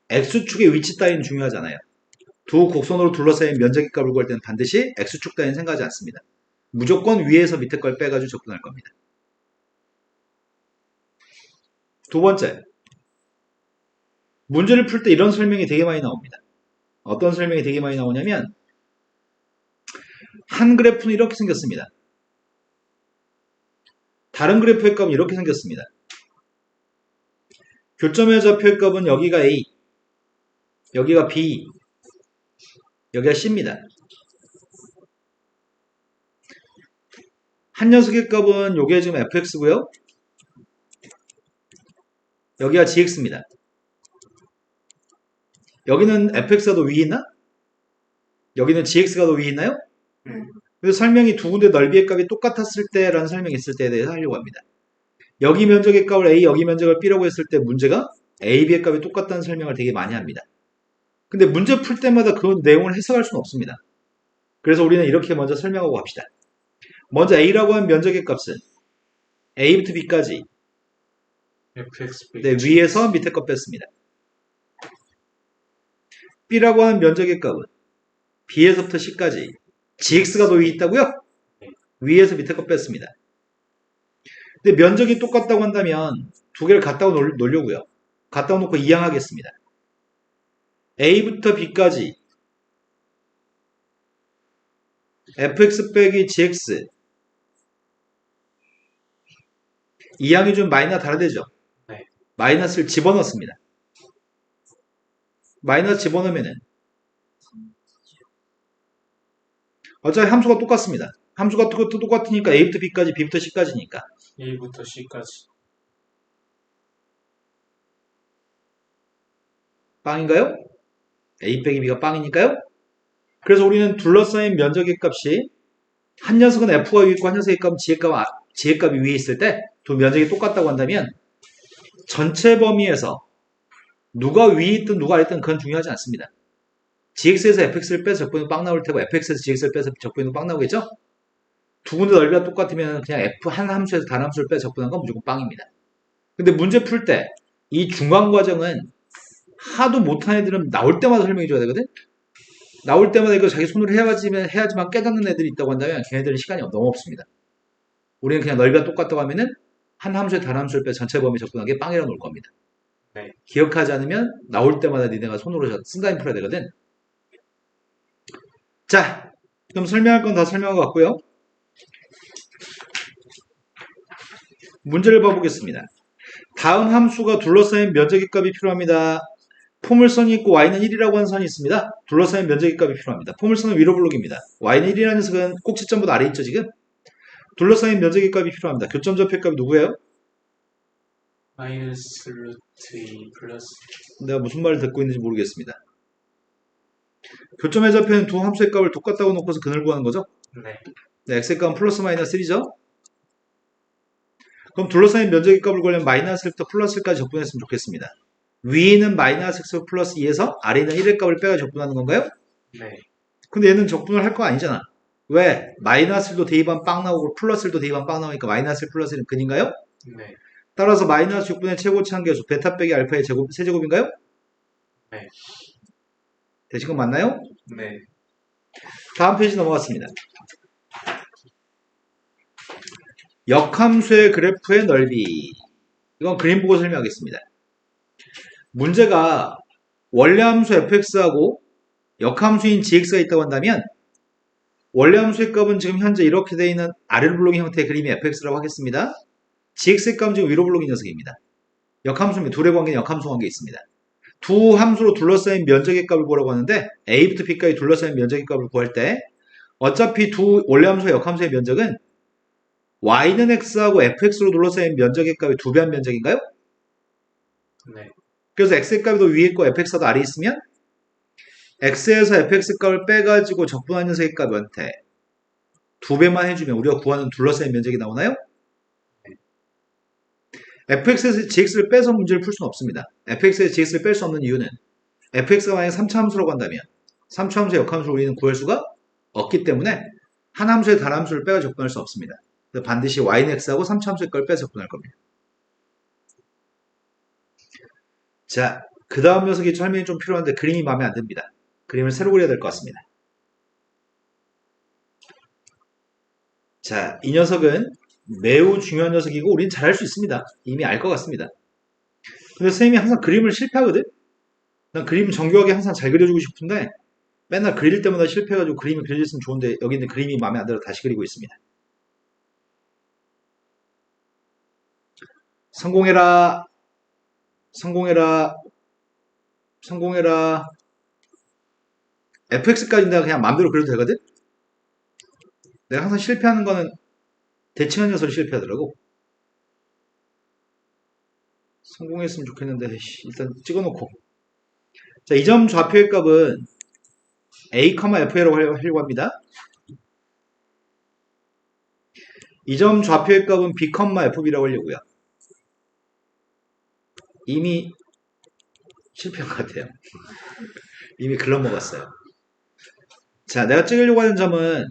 x축의 위치 따위는 중요하잖아요. 두 곡선으로 둘러싸인 면적의 값을 구할 때는 반드시 x축 따위는 생각하지 않습니다. 무조건 위에서 밑에 걸 빼가지고 접근할 겁니다. 두 번째, 문제를 풀 때 이런 설명이 되게 많이 나옵니다. 어떤 설명이 되게 많이 나오냐면 한 그래프는 이렇게 생겼습니다. 다른 그래프의 값은 이렇게 생겼습니다. 교점의 좌표의 값은 여기가 A, 여기가 B, 여기가 C입니다. 한 녀석의 값은 요게 지금 fx고요. 여기가 gx입니다. 여기는 fx가 더 위에 있나? 여기는 gx가 더 위에 있나요? 그래서 설명이 두 군데 넓이의 값이 똑같았을 때라는 설명이 있을 때에 대해서 하려고 합니다. 여기 면적의 값을 A, 여기 면적을 B라고 했을 때 문제가 A, B의 값이 똑같다는 설명을 되게 많이 합니다. 근데 문제 풀 때마다 그 내용을 해석할 수는 없습니다. 그래서 우리는 이렇게 먼저 설명하고 갑시다. 먼저 A라고 하는 면적의 값은 A부터 B까지 네, 위에서 밑에 값 뺐습니다. B라고 하는 면적의 값은 B에서부터 C까지 GX가 더 위에 있다고요? 위에서 밑에 값 뺐습니다. 근데 면적이 똑같다고 한다면 두 개를 갖다 놓으려고요. 갖다 놓고 이항하겠습니다. A부터 B까지 fx 빼기 gx 이항이 좀 마이너스 다르대죠? 네. 마이너스를 집어넣습니다. 마이너스 집어넣으면은 어차피 함수가 똑같습니다. 함수가 똑같으니까 A부터 B까지 B부터 C까지니까 A부터 C까지. 빵인가요? A 빼기 B가 빵이니까요? 그래서 우리는 둘러싸인 면적의 값이 한 녀석은 F가 위에 있고 한 녀석의 값은 G의 값이 위에 있을 때 두 면적이 똑같다고 한다면 전체 범위에서 누가 위에 있든 누가 아래 있든 그건 중요하지 않습니다. GX에서 FX를 빼서 적분이 빵 나올 테고 FX에서 GX를 빼서 적분이 빵 나오겠죠? 두 군데 넓이가 똑같으면 그냥 F 한 함수에서 다른 함수를 빼서 적분한 건 무조건 빵입니다. 근데 문제 풀 때 이 중간 과정은 하도 못한 애들은 나올 때마다 설명해 줘야 되거든? 나올 때마다 이거 자기 손으로 해야지만 깨닫는 애들이 있다고 한다면 걔네들은 시간이 너무 없습니다. 우리는 그냥 넓이가 똑같다고 하면은 한 함수에 다른 함수를 빼 전체 범위 적분한 게 빵이라고 놓을 겁니다. 네. 기억하지 않으면 나올 때마다 니네가 손으로 쓴다임 풀어야 되거든. 자, 그럼 설명할 건 다 설명한 것 같고요. 문제를 봐보겠습니다. 다음 함수가 둘러싸인 면적의 값이 필요합니다. 포물선이 있고 y는 1이라고 하는 선이 있습니다. 둘러싸인 면적의 값이 필요합니다. 포물선은 위로 블록입니다. y는 1이라는 녀석은 꼭지점보다 아래 있죠 지금? 둘러싸인 면적의 값이 필요합니다. 교점 좌표값이 누구예요? 마이너스 루트 2 플러스 내가 무슨 말을 듣고 있는지 모르겠습니다. 교점의 좌표는 두 함수의 값을 똑같다고 놓고서 근을 구하는 거죠? 네. 네, x의 값은 플러스 마이너스 1이죠? 그럼 둘러싸인 면적의 값을 구하려면 마이너스 1부터 플러스 1까지 적분했으면 좋겠습니다. 위는 마이너스 x 플러스 2에서 아래는 1의 값을 빼가 적분하는 건가요? 네. 근데 얘는 적분을 할 거 아니잖아. 왜? 마이너스 1도 대입하면 빵 나오고 플러스 1도 대입하면 빵 나오니까 마이너스 1 플러스 1은 근인가요? 네. 따라서 마이너스 6분의 최고치 한계수 베타 빼기 알파의 세제곱인가요? 네. 되신 거 맞나요? 네. 다음 페이지 넘어갔습니다. 역함수의 그래프의 넓이. 이건 그림 보고 설명하겠습니다. 문제가 원래 함수 fx하고 역함수인 gx가 있다고 한다면 원래 함수의 값은 지금 현재 이렇게 되어 있는 아래로 블록인 형태의 그림이 fx라고 하겠습니다. gx의 값은 지금 위로 블록인 녀석입니다. 역함수입니다. 둘의 관계는 역함수 관계 있습니다. 두 함수로 둘러싸인 면적의 값을 구하라고 하는데 a부터 b까지 둘러싸인 면적의 값을 구할 때 어차피 두 원래 함수와 역함수의 면적은 y는 x하고 fx로 둘러싸인 면적의 값이 두 배한 면적인가요? 네. 그래서 x의 값이 더 위에 있고 fx가 더 아래 있으면 x에서 fx 값을 빼가지고 적분한 녀석의 값한테 두 배만 해주면 우리가 구하는 둘러싸인 면적이 나오나요? fx에서 gx를 빼서 문제를 풀 수는 없습니다. fx에서 gx를 뺄 수 없는 이유는 fx가 만약에 3차 함수라고 한다면 3차 함수의 역함수를 우리는 구할 수가 없기 때문에 한 함수의 다른 함수를 빼가 적분할 수 없습니다. 그래서 반드시 y는 x하고 3차 함수의 값을 빼서 적분할 겁니다. 자, 그 다음 녀석이 설명이 좀 필요한데 그림이 마음에 안 듭니다. 그림을 새로 그려야 될 것 같습니다. 자, 이 녀석은 매우 중요한 녀석이고 우리는 잘할 수 있습니다. 이미 알 것 같습니다. 근데 선생님이 항상 그림을 실패하거든? 난 그림 정교하게 항상 잘 그려주고 싶은데 맨날 그릴 때마다 실패해가지고 그림이 그려졌으면 좋은데 여기 있는 그림이 마음에 안 들어 다시 그리고 있습니다. 성공해라. 성공해라. 성공해라. fx까지 내가 그냥 마음대로 그려도 되거든? 내가 항상 실패하는 거는 대칭한 녀석을 실패하더라고. 성공했으면 좋겠는데 일단 찍어놓고. 자, 이 점 좌표의 값은 a, fa라고 하려고 합니다. 이 점 좌표의 값은 b, fb라고 하려고요. 이미 실패한 것 같아요. 이미 글러먹었어요. 자, 내가 찍으려고 하는 점은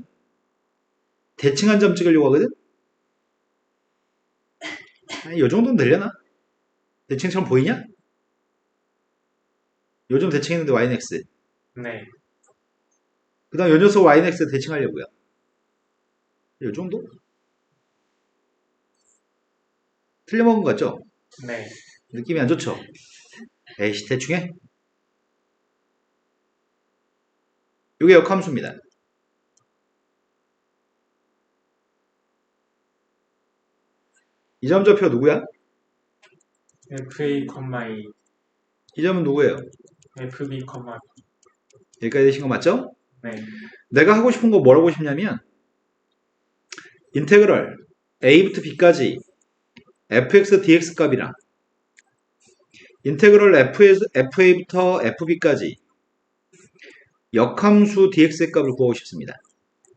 대칭한 점 찍으려고 하거든? 이 정도는 되려나? 대칭처럼 보이냐? 요즘 대칭했는데 y는 x. 네. 그 다음 요 녀석 y는 x 대칭하려고요. 요 정도? 틀려먹은 것 같죠? 네. 느낌이 안 좋죠? 에이씨, 대충 해. 요게 역함수입니다. 이 점 좌표가 누구야? FA, 이 점은 누구예요? FB, 여기까지 되신 거 맞죠? 네. 내가 하고 싶은 거 뭐라고 싶냐면 인테그럴 a부터 b까지 fx dx 값이랑 인테그럴 fa부터 fb까지 역함수 dx의 값을 구하고 싶습니다.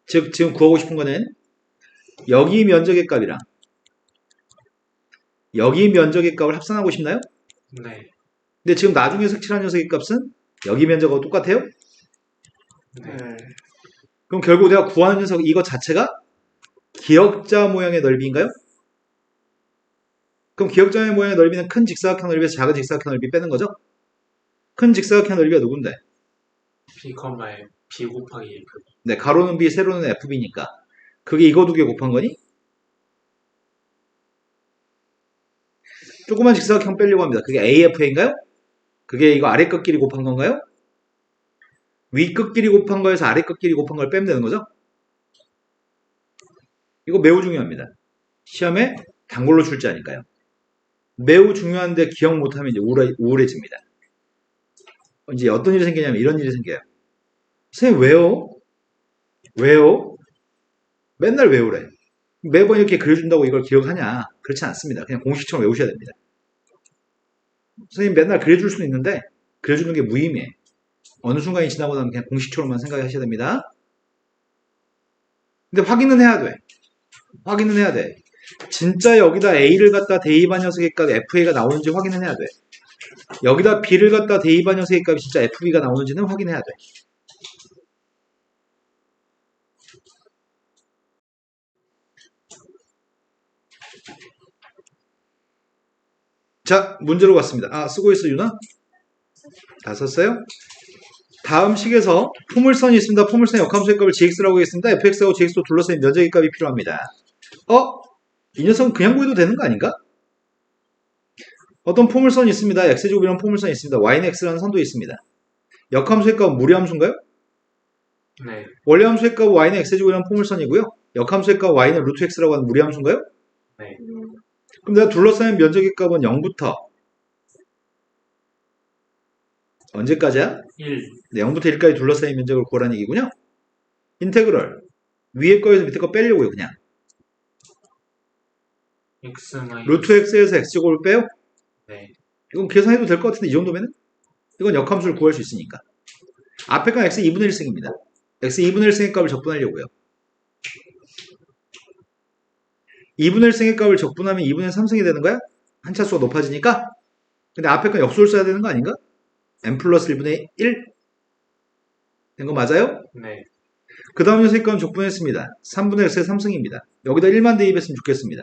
즉 지금 구하고 싶은 거는 여기 면적의 값이랑 여기 면적의 값을 합산하고 싶나요? 네. 근데 지금 나중에 색칠한 녀석의 값은 여기 면적하고 똑같아요? 네. 그럼 결국 내가 구하는 녀석 이거 자체가 기역자 모양의 넓이인가요? 그럼 기역자 모양의 넓이는 큰 직사각형 넓이에서 작은 직사각형 넓이 빼는 거죠? 큰 직사각형 넓이가 누군데? B, B 곱하기 F. 네, 가로는 B, 세로는 FB니까 그게 이거 두 개 곱한 거니? 조그만 직사각형 빼려고 합니다. 그게 AFA인가요? 그게 이거 아래 끝끼리 곱한 건가요? 위 끝끼리 곱한 거에서 아래 끝끼리 곱한 걸 빼면 되는 거죠? 이거 매우 중요합니다. 시험에 단골로 출제하니까요. 매우 중요한데 기억 못하면 이제 우울해집니다. 이제 어떤 일이 생기냐면 이런 일이 생겨요. 선생님 왜요? 왜요? 맨날 외우래. 매번 이렇게 그려준다고 이걸 기억하냐? 그렇지 않습니다. 그냥 공식처럼 외우셔야 됩니다. 선생님 맨날 그려줄 수는 있는데 그려주는 게 무의미해. 어느 순간이 지나고 나면 그냥 공식처럼만 생각하셔야 됩니다. 근데 확인은 해야 돼. 확인은 해야 돼. 진짜 여기다 A를 갖다 대입한 녀석의 값 FA가 나오는지 확인은 해야 돼. 여기다 B를 갖다 대입한 녀석의 값이 진짜 FB가 나오는지는 확인해야 돼. 자, 문제로 갔습니다. 아, 쓰고 있어, 유나? 다 썼어요? 다음 식에서 포물선이 있습니다. 포물선의 역함수의 값을 gx라고 하겠습니다. fx하고 gx로 둘러싸인 면적의 값이 필요합니다. 이 녀석은 그냥 구해도 되는 거 아닌가? 어떤 포물선이 있습니다. x제곱이라는 포물선이 있습니다. y는 x라는 선도 있습니다. 역함수의 값은 무리함수인가요? 네. 원래 함수의 값 y는 x제곱이라는 포물선이고요. 역함수의 값 y는 루트 x라고 하는 무리함수인가요? 네. 그럼 내가 둘러싸인 면적의 값은 0부터 언제까지야? 1. 네, 0부터 1까지 둘러싸인 면적을 구하라는 얘기군요. 인테그럴 위에 거에서 밑에 거 빼려고요. 그냥 X 마이너스. 루트 x에서 x제곱을 빼요? 네. 이건 계산해도 될 것 같은데 이 정도면은? 이건 역함수를 구할 수 있으니까. 앞에 건 x 2분의 1승입니다. x 2분의 1승의 값을 적분하려고요. 2분의 1승의 값을 적분하면 2분의 3승이 되는 거야? 한 차수가 높아지니까? 근데 앞에 건 역수를 써야 되는 거 아닌가? n 플러스 1분의 1? 된 거 맞아요? 네. 그 다음 녀석의 값은 적분했습니다. 3분의 x의 3승입니다. 여기다 1만 대입했으면 좋겠습니다.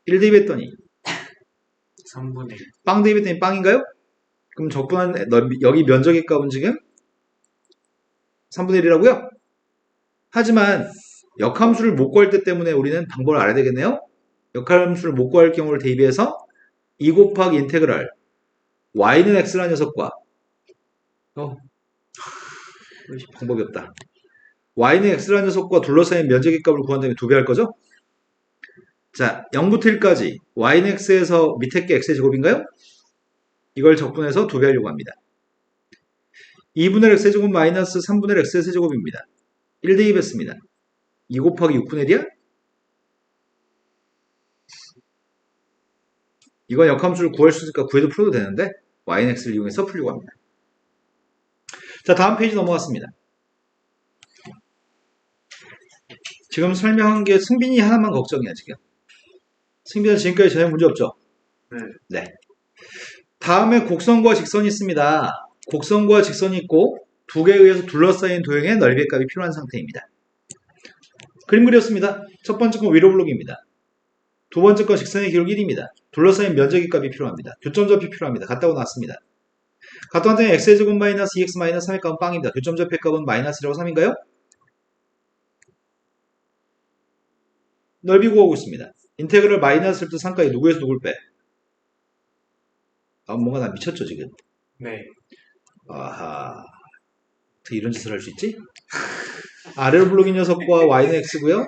1 대입했더니 3분의 1. 빵 대입했더니 빵인가요? 그럼 적분한 여기 면적의 값은 지금 3분의 1이라고요? 하지만 역함수를 못 구할 때 때문에 우리는 방법을 알아야 되겠네요. 역함수를 못 구할 경우를 대비해서 2 곱하기 인테그랄 y는 x라는 녀석과 방법이 없다. y는 x라는 녀석과 둘러싸인 면적의 값을 구한 다음에 2배 할 거죠? 자, 0부터 1까지 y는 x에서 밑에 게 x의 제곱인가요? 이걸 적분해서 2배 하려고 합니다. 2분의 x제곱 마이너스 3분의 x의 세제곱입니다. 1대2 뺐습니다. 2 곱하기 6분의 1이야? 이건 역함수를 구할 수 있으니까 구해도 풀어도 되는데 y는 x를 이용해서 풀려고 합니다. 자, 다음 페이지 넘어갔습니다. 지금 설명한 게 승빈이 하나만 걱정이야, 지금. 승빈은 지금까지 전혀 문제 없죠? 네. 다음에 곡선과 직선이 있습니다. 곡선과 직선이 있고 두 개에 의해서 둘러싸인 도형의 넓이의 값이 필요한 상태입니다. 그림 그렸습니다. 첫 번째 건 위로 블록입니다. 두 번째 건 직선의 기록 1입니다. 둘러싸인 면적의 값이 필요합니다. 교점좌표 필요합니다. 같다고 나왔습니다. 같다고 한다면 x제곱 마이너스 2x 마이너스 3의 값은 빵입니다. 교점좌표의 값은 마이너스 1하고 3인가요? 넓이 구하고 있습니다. 인테그럴 마이너스 1부터 3까지 누구에서 누굴 빼? 아, 뭔가 나 미쳤죠, 지금? 네. 아하. 어떻게 이런 짓을 할 수 있지? 아래로 블록인 녀석과 y는 x고요.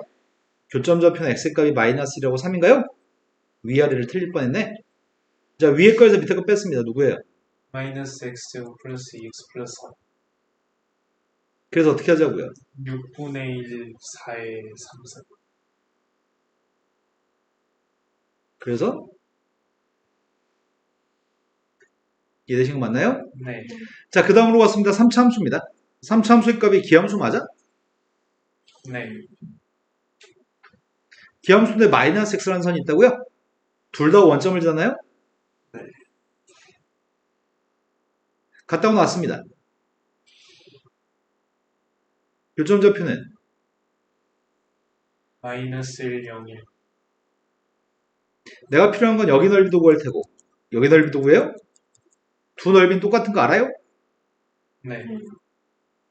교점좌표는 x의 값이 마이너스 1하고 3인가요? 위아래를 틀릴 뻔했네. 자, 위에 거에서 밑에 거 뺐습니다. 누구예요? 마이너스 x제곱 플러스 2x 플러스 3. 그래서 어떻게 하자고요? 6분의 1, 4의 3, 4. 그래서 이해되신 거 맞나요? 네. 자, 그 다음으로 왔습니다. 3차 함수입니다. 3차 함수의 값이 기함수 맞아? 네. 기함수인데 마이너스 x라는 선이 있다고요? 둘 다 원점을 지나나요? 네. 같다고 나왔습니다. 교점좌표는 마이너스 1, 0, 1. 내가 필요한 건 여기 넓이도 구할 테고 여기 넓이도 구해요? 두 넓이는 똑같은 거 알아요? 네.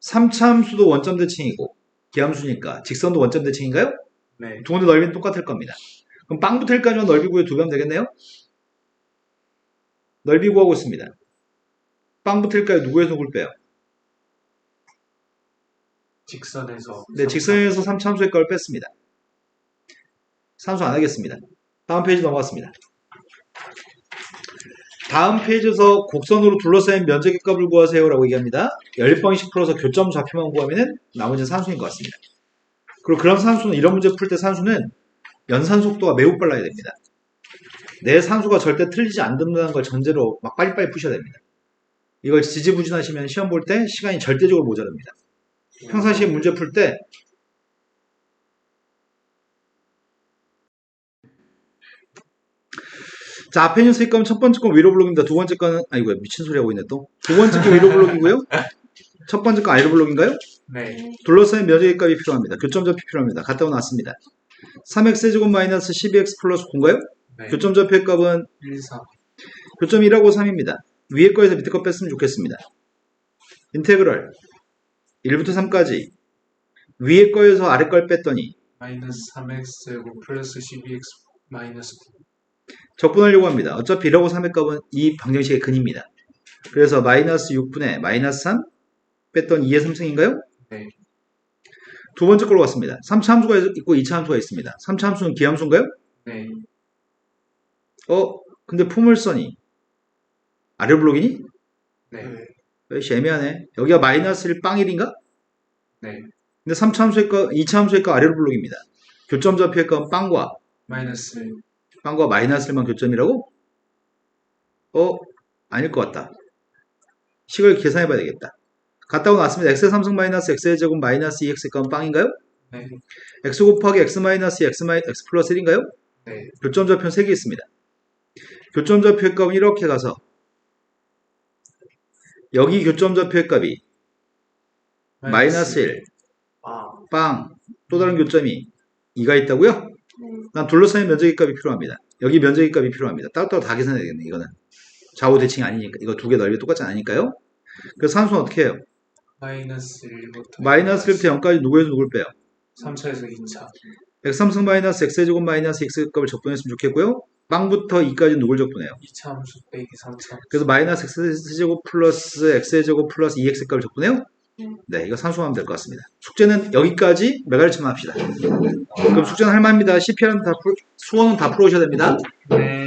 3차 함수도 원점 대칭이고 기함수니까 직선도 원점 대칭인가요? 네. 두 군데 넓이는 똑같을 겁니다. 그럼 빵 붙을 까지만 넓이 구해 2배 하면 되겠네요? 넓이 구하고 있습니다. 빵 붙을까요? 누구에서 누굴 빼요? 직선에서. 네, 직선에서 3차 함수의 값을 뺐습니다. 산수 안 하겠습니다. 다음 페이지 넘어갔습니다. 다음 페이지에서 곡선으로 둘러싸인 면적의 값을 구하세요라고 얘기합니다. 연립방식 풀어서 교점 좌표만 구하면 나머지는 산수인 것 같습니다. 그리고 그런 산수는 이런 문제 풀 때 산수는 연산 속도가 매우 빨라야 됩니다. 내 산수가 절대 틀리지 않는다는 걸 전제로 막 빨리빨리 푸셔야 됩니다. 이걸 지지부진하시면 시험 볼 때 시간이 절대적으로 모자랍니다. 평상시에 문제 풀 때 자, 앞에 있는 수익 가면 첫 번째 건 위로 블록입니다. 두 번째 거는 아이고 미친 소리 하고 있네 또. 두 번째 거 위로 블록이고요. 첫 번째 거 아래로 블록인가요? 네. 둘러싸인 면적의 값이 필요합니다. 교점좌표 필요합니다. 갔다고 나왔습니다. 3x제곱 마이너스 12x 플러스 9인가요? 네. 교점좌표의 값은 1, 3. 교점 1하고 3입니다. 위에 거에서 밑에 거 뺐으면 좋겠습니다. 인테그럴 1부터 3까지 위에 거에서 아래 걸 뺐더니 마이너스 3x제곱 플러스 12x 마이너스 9. 적분하려고 합니다. 어차피 1하고 3의 값은 이 방정식의 근입니다. 그래서 마이너스 6분의 마이너스 3 뺐던 2의 3승인가요? 네. 두 번째 걸로 갔습니다. 3차 함수가 있고 2차 함수가 있습니다. 3차 함수는 기함수인가요? 네. 근데 포물선이 아래 블록이니? 네. 역시 애매하네. 여기가 마이너스 1 빵 1인가? 네. 근데 3차 함수의 값, 2차 함수의 값 아래로 블록입니다. 교점 좌표의 값은 빵과 마이너스 1. 빵과 마이너스 1만 교점이라고? 아닐 것 같다. 식을 계산해 봐야 되겠다. 갔다고 나왔습니다. x의 3승 마이너스 x의 제곱 마이너스 2x의 값은 빵인가요? 네. x 곱하기 x 마이너스 x 플러스 1인가요? 네. 교점 좌표는 3개 있습니다. 교점 좌표의 값은 이렇게 가서 여기 교점 좌표의 값이 마이너스 1, 아. 빵, 또 다른 교점이 2가 있다고요? 난 둘러싸인 면적의 값이 필요합니다. 여기 면적의 값이 필요합니다. 따로따로 다 계산해야 되겠네, 이거는. 좌우 대칭이 아니니까. 이거 두 개 넓이 똑같지 않으니까요. 그래서 산수는 어떻게 해요? 마이너스 1부터 마이너스 1부터 0까지 누구에서 누굴 빼요? 3차에서 2차. x3승 마이너스 x제곱 마이너스 x 값을 적분했으면 좋겠고요. 빵부터 2까지 누굴 적분해요? 2차 함수 빼기 3차. 그래서 마이너스 x제곱 플러스 x제곱 플러스 2x 값을 적분해요? 네, 이거 산수하면 될 것 같습니다. 숙제는 여기까지 메가리치만 합시다. 그럼 숙제는 할 만합니다. CPR은 수원은 다 풀어오셔야 됩니다. 네.